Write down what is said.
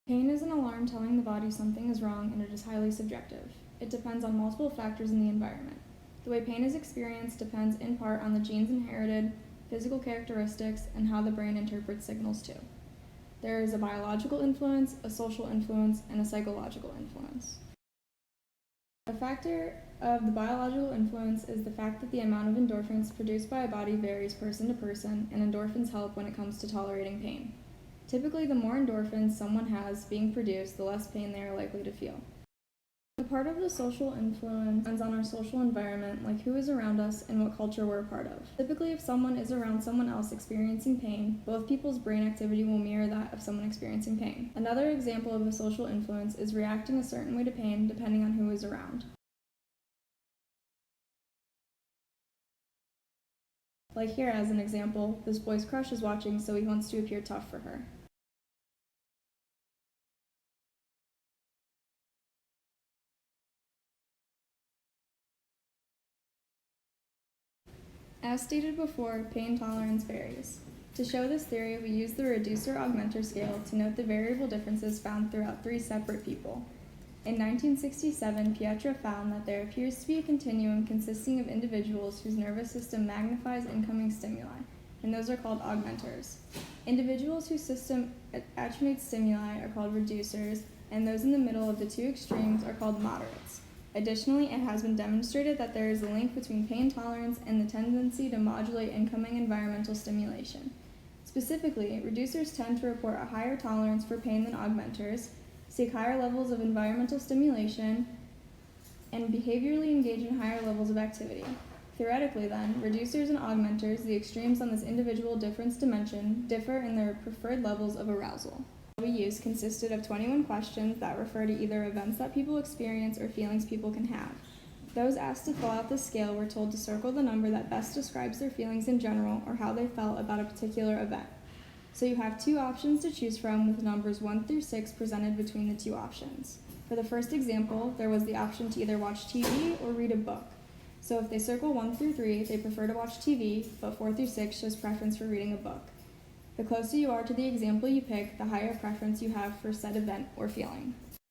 Pain is an alarm telling the body something is wrong, and it is highly subjective. It depends on multiple factors in the environment. The way pain is experienced depends in part on the genes inherited, physical characteristics, and how the brain interprets signals too. There is a biological influence, a social influence, and a psychological influence. A factor of the biological influence is the fact that the amount of endorphins produced by a body varies person to person, and endorphins help when it comes to tolerating pain. Typically, the more endorphins someone has being produced, the less pain they are likely to feel. A part of the social influence depends on our social environment, like who is around us and what culture we're a part of. Typically, if someone is around someone else experiencing pain, both people's brain activity will mirror that of someone experiencing pain. Another example of a social influence is reacting a certain way to pain depending on who is around. Like here as an example, this boy's crush is watching, so he wants to appear tough for her. As stated before, pain tolerance varies. To show this theory, we use the reducer-augmenter scale to note the variable differences found throughout 3 separate people. In 1967, Pietra found that there appears to be a continuum consisting of individuals whose nervous system magnifies incoming stimuli, and those are called augmenters. Individuals whose system attenuates stimuli are called reducers, and those in the middle of the 2 extremes are called moderates. Additionally, it has been demonstrated that there is a link between pain tolerance and the tendency to modulate incoming environmental stimulation. Specifically, reducers tend to report a higher tolerance for pain than augmenters, seek higher levels of environmental stimulation, and behaviorally engage in higher levels of activity. Theoretically, then, reducers and augmenters, the extremes on this individual difference dimension, differ in their preferred levels of arousal. We used consisted of 21 questions that refer to either events that people experience or feelings people can have. Those asked to fill out the scale were told to circle the number that best describes their feelings in general or how they felt about a particular event. So you have 2 options to choose from, with numbers 1 through 6 presented between the 2 options. For the first example, there was the option to either watch TV or read a book. So if they circle 1 through 3, they prefer to watch TV, but 4 through 6 shows preference for reading a book. The closer you are to the example you pick, the higher preference you have for said event or feeling.